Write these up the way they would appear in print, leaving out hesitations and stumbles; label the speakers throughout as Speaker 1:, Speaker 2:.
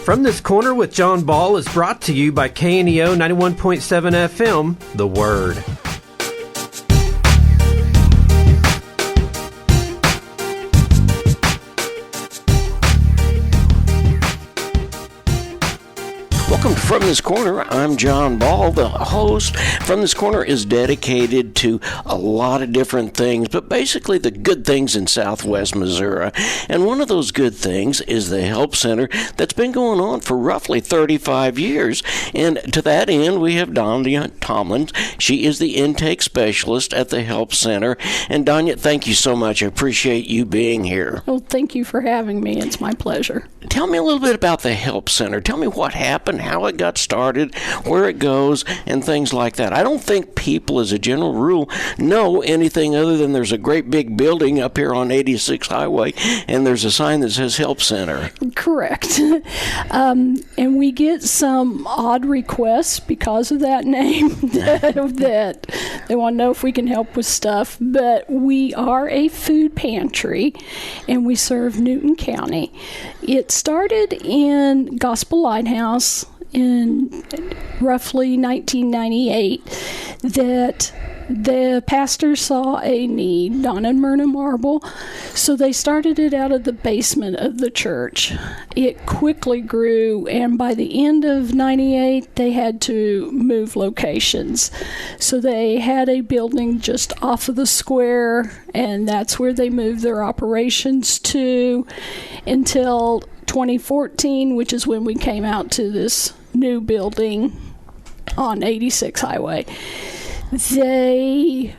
Speaker 1: From This Corner with John Ball is brought to you by KNEO 91.7 FM, The Word.
Speaker 2: Welcome to From This Corner. I'm John Ball, the host. From This Corner is dedicated to a lot of different things, but basically the good things in Southwest Missouri. And one of those good things is the Help Center that's been going on for roughly 35 years. And to that end, we have Donya Tomlin. She is the intake specialist at the Help Center. And Donya, thank you so much. I appreciate you being here.
Speaker 3: Well, thank you for having me. It's my pleasure.
Speaker 2: Tell me a little bit about the Help Center. Tell me what happened, how it got started, where it goes, and things like that. I don't think people, as a general rule, know anything other than there's a great big building up here on 86 Highway, and there's a sign that says Help Center.
Speaker 3: Correct. And we get some odd requests because of that name that they want to know if we can help with stuff. But we are a food pantry, and we serve Newton County. It started in Gospel Lighthouse in roughly 1998 that the pastor saw a need, Don and Myrna Marble, so they started it out of the basement of the church. It quickly grew, and by the end of 98, they had to move locations. So they had a building just off of the square, and that's where they moved their operations to until 2014, which is when we came out to this new building on 86 Highway. They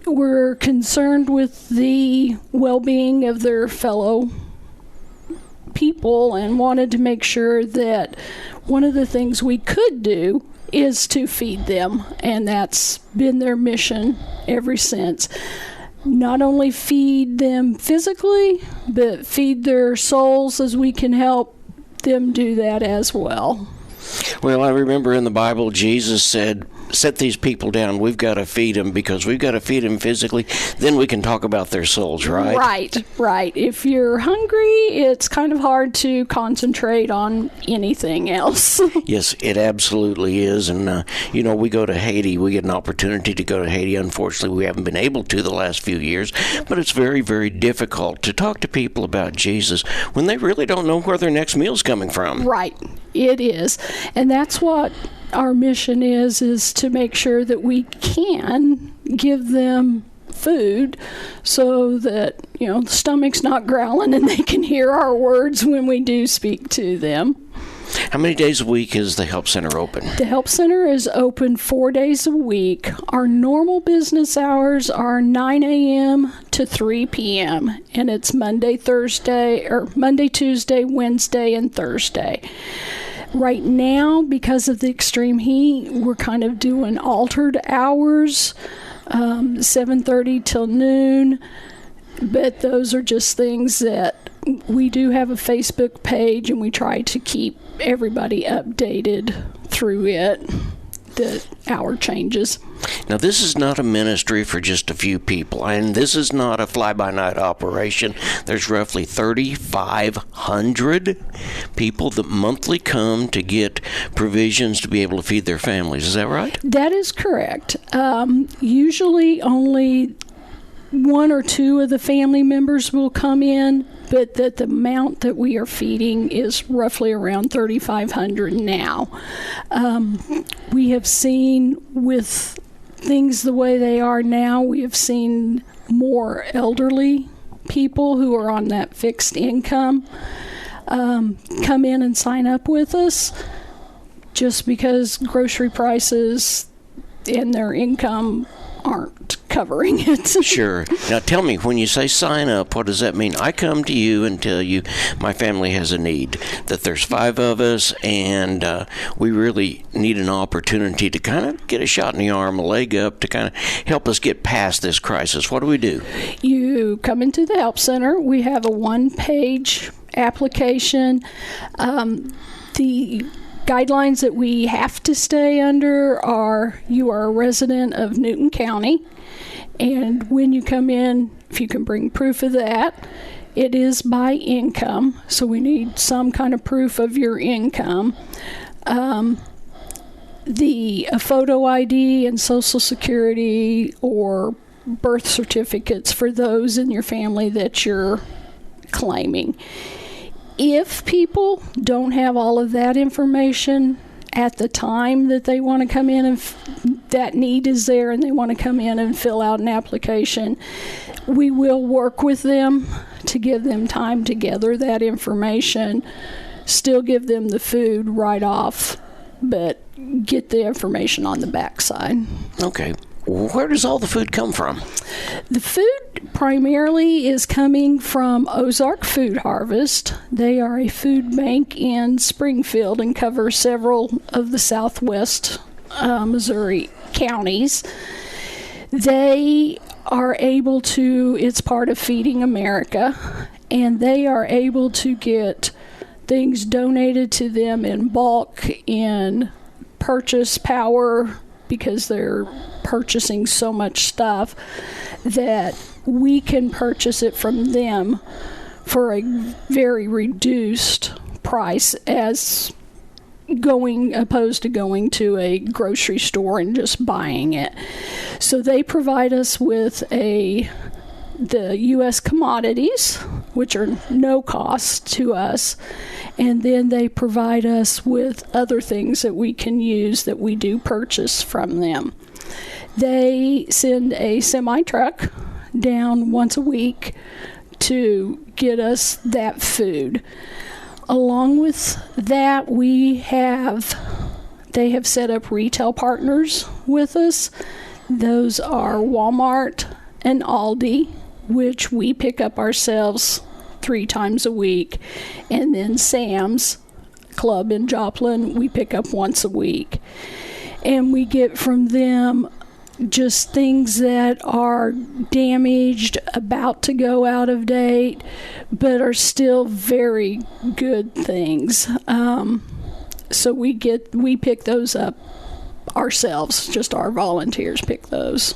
Speaker 3: were concerned with the well-being of their fellow people and wanted to make sure that one of the things we could do is to feed them, and that's been their mission ever since. Not only feed them physically, but feed their souls, as we can help them do that as well.
Speaker 2: Well, I remember in the Bible, Jesus said, set these people down. We've got to feed them, because we've got to feed them physically. Then we can talk about their souls, right?
Speaker 3: Right. If you're hungry, it's kind of hard to concentrate on anything else.
Speaker 2: Yes, it absolutely is. And, we go to Haiti. We get an opportunity to go to Haiti. Unfortunately, we haven't been able to the last few years. But it's very, very difficult to talk to people about Jesus when they really don't know where their next meal's coming from.
Speaker 3: Right. It is. And that's what our mission is to make sure that we can give them food so that, the stomach's not growling and they can hear our words when we do speak to them.
Speaker 2: How many days a week is the Help Center open?
Speaker 3: The Help Center is open 4 days a week. Our normal business hours are 9 a.m. to 3 p.m. and it's Monday, Tuesday, Wednesday, and Thursday. Right now, because of the extreme heat, we're kind of doing altered hours, 7:30 till noon. But those are just things that we do have a Facebook page, and we try to keep everybody updated through it, the hour changes.
Speaker 2: Now, this is not a ministry for just a few people, and this is not a fly-by-night operation. There's roughly 3,500 people that monthly come to get provisions to be able to feed their families. Is that right?
Speaker 3: That is correct. Usually only one or two of the family members will come in, but that the amount that we are feeding is roughly around 3,500 now. We have seen, with things the way they are now, we have seen more elderly people who are on that fixed income come in and sign up with us, just because grocery prices and their income aren't covering it.
Speaker 2: Sure. Now tell me, when you say sign up, what does that mean? I come to you and tell you my family has a need, that there's 5 of us, and we really need an opportunity to kind of get a shot in the arm, a leg up, to kind of help us get past this crisis. What do we do? You
Speaker 3: come into the Help Center. We have a 1-page application. The guidelines that we have to stay under are: you are a resident of Newton County, And when you come in, if you can bring proof of that, it is by income, so we need some kind of proof of your income. A photo ID and Social Security or birth certificates for those in your family that you're claiming. If people don't have all of that information at the time that they want to come in and that need is there and they want to come in and fill out an application, we will work with them to give them time to gather that information, still give them the food right off, but get the information on the backside.
Speaker 2: Okay. Where does all the food come from?
Speaker 3: The food primarily is coming from Ozark Food Harvest. They are a food bank in Springfield and cover several of the southwest Missouri counties. They are able to, it's part of Feeding America, and they are able to get things donated to them in bulk, in purchase power, because they're purchasing so much stuff that we can purchase it from them for a very reduced price as opposed to going to a grocery store and just buying it. So they provide us with the U.S. commodities, which are no cost to us, and then they provide us with other things that we can use that we do purchase from them. They send a semi-truck down once a week to get us that food. Along with that, they have set up retail partners with us. Those are Walmart and Aldi, which we pick up ourselves 3 times a week. And then Sam's Club in Joplin, we pick up once a week. And we get from them just things that are damaged, about to go out of date, but are still very good things. So we pick those up ourselves, just our volunteers pick those.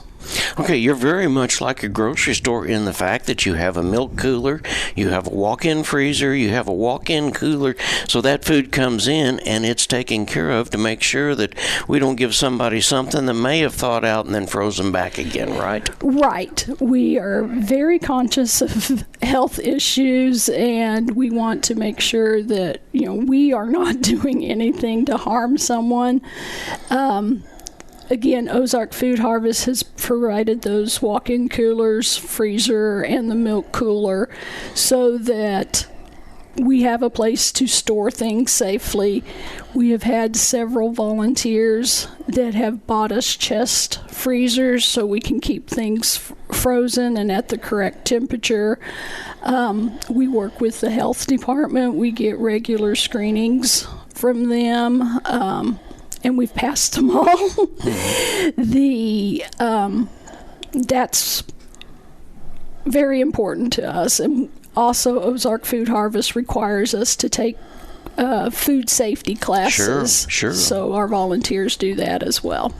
Speaker 2: Okay, you're very much like a grocery store in the fact that you have a milk cooler, you have a walk-in freezer, you have a walk-in cooler, so that food comes in and it's taken care of to make sure that we don't give somebody something that may have thawed out and then frozen back again, right?
Speaker 3: Right. We are very conscious of health issues, and we want to make sure that, we are not doing anything to harm someone. Again, Ozark Food Harvest has provided those walk-in coolers, freezer, and the milk cooler so that we have a place to store things safely. We have had several volunteers that have bought us chest freezers so we can keep things frozen and at the correct temperature. We work with the health department. We get regular screenings from them. And we've passed them all. That's very important to us. And also, Ozark Food Harvest requires us to take food safety classes.
Speaker 2: Sure.
Speaker 3: So our volunteers do that as well.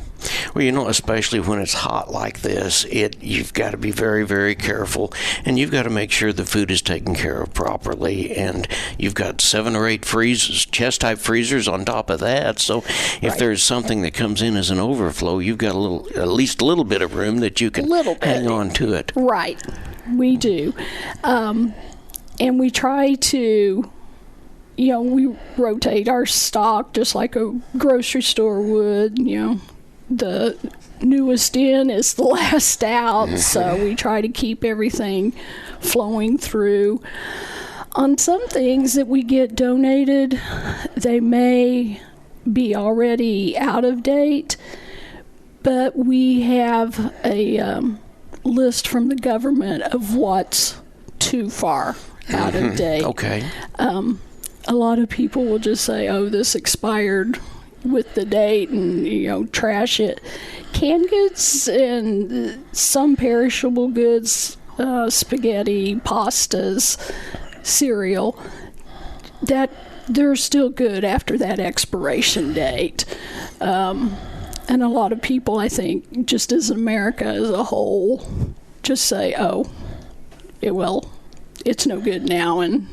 Speaker 2: Well, especially when it's hot like this, you've got to be very, very careful, and you've got to make sure the food is taken care of properly. And you've got 7 or 8 chest-type freezers on top of that. So if there's something that comes in as an overflow, you've got at least a little bit of room that you can hang on to it.
Speaker 3: Right, we do, and we try to. We rotate our stock just like a grocery store would. The newest in is the last out, so we try to keep everything flowing through. On some things that we get donated, they may be already out of date, but we have a list from the government of what's too far out of date.
Speaker 2: Okay.
Speaker 3: A lot of people will just say, this expired with the date and, trash it. Canned goods and some perishable goods, spaghetti, pastas, cereal, that they're still good after that expiration date. And a lot of people, I think, just as America as a whole, just say, it's no good now. And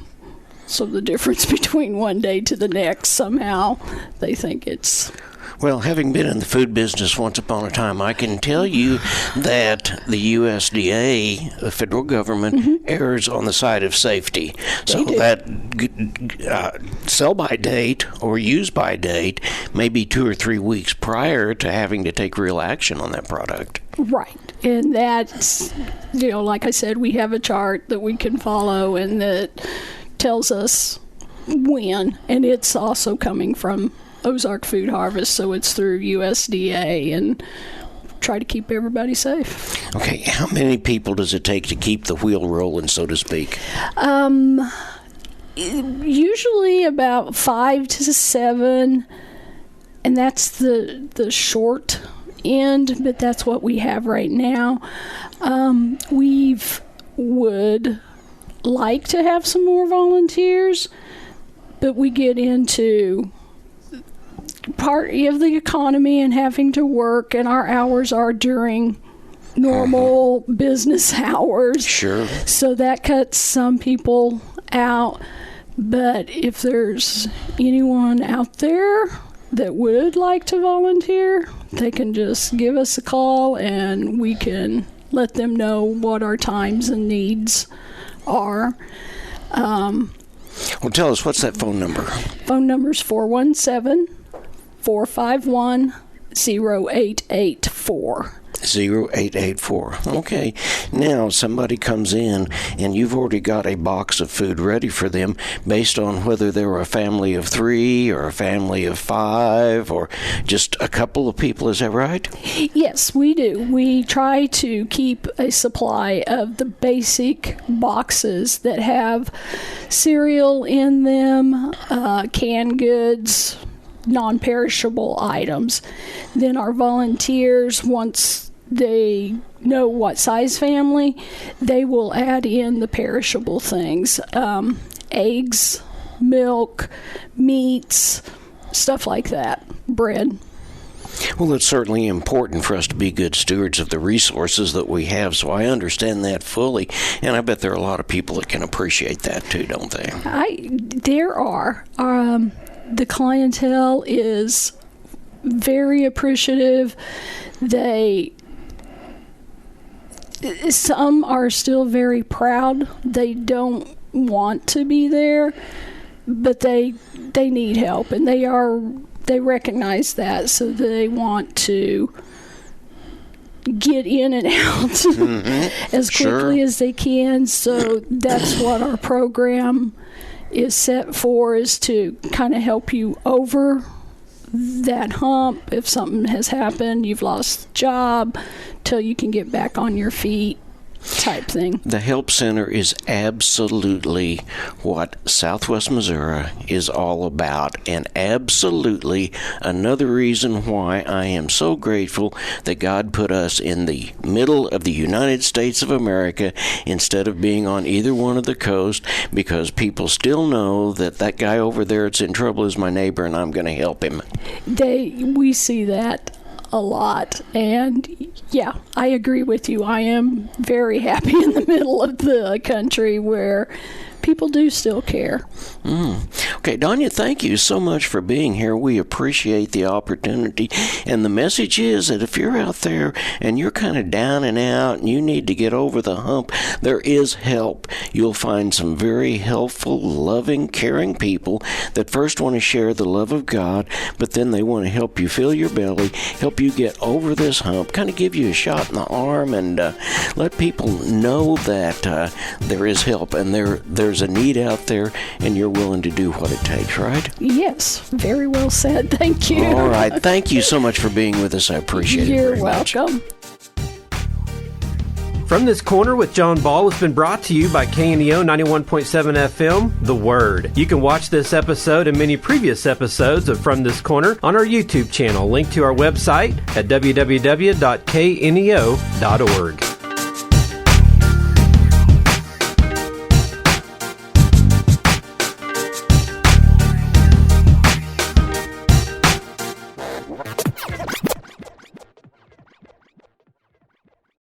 Speaker 3: so the difference between one day to the next, somehow they think it's...
Speaker 2: Well, having been in the food business once upon a time, I can tell you that the USDA, the federal government, errs on the side of safety. So that sell-by date or use-by date may be 2 or 3 weeks prior to having to take real action on that product.
Speaker 3: Right. And that's, like I said, we have a chart that we can follow and that tells us when. And it's also coming from Ozark Food Harvest, so it's through USDA, and try to keep everybody safe.
Speaker 2: Okay, how many people does it take to keep the wheel rolling, so to speak?
Speaker 3: Usually about 5 to 7, and that's the short end, but that's what we have right now. We would like to have some more volunteers, but we get into part of the economy and having to work, and our hours are during normal business hours.
Speaker 2: Sure.
Speaker 3: So that cuts some people out. But if there's anyone out there that would like to volunteer, they can just give us a call and we can let them know what our times and needs are.
Speaker 2: Well, tell us, what's that phone number?
Speaker 3: Phone number's 417-451-0884.
Speaker 2: 0884. Okay. Now, somebody comes in and you've already got a box of food ready for them based on whether they're a family of 3 or a family of 5 or just a couple of people. Is that right?
Speaker 3: Yes, we do. We try to keep a supply of the basic boxes that have cereal in them, canned goods, non-perishable items. Then our volunteers, once they know what size family, they will add in the perishable things, eggs, milk, meats, stuff like that, bread.
Speaker 2: Well, it's certainly important for us to be good stewards of the resources that we have, so I understand that fully, and I bet there are a lot of people that can appreciate that too, don't they?
Speaker 3: There are. The clientele is very appreciative. Some are still very proud. They don't want to be there, but they need help, and they recognize that, so they want to get in and out as quickly as they can. So that's what our program is set for, is to kind of help you over that hump. If something has happened, you've lost a job, till you can get back on your feet, type thing.
Speaker 2: The Help Center is absolutely what Southwest Missouri is all about, and absolutely another reason why I am so grateful that God put us in the middle of the United States of America instead of being on either one of the coasts, because people still know that that guy over there that's in trouble is my neighbor and I'm going to help him.
Speaker 3: We see that a lot, and yeah, I agree with you. I am very happy in the middle of the country where people do still care.
Speaker 2: Okay, Donya, thank you so much for being here. We appreciate the opportunity. And the message is that if you're out there and you're kind of down and out and you need to get over the hump, there is help. You'll find some very helpful, loving, caring people that first want to share the love of God, but then they want to help you fill your belly, help you get over this hump, kind of give you a shot in the arm, and let people know that there is help and there's a need out there, and you're willing to do what it takes, right?
Speaker 3: Yes, very well said. Thank you.
Speaker 2: All right. Thank you so much for being with us. I appreciate it very much.
Speaker 3: You're welcome.
Speaker 1: From This Corner with John Ball has been brought to you by KNEO 91.7 FM, The Word. You can watch this episode and many previous episodes of From This Corner on our YouTube channel, linked to our website at www.kneo.org.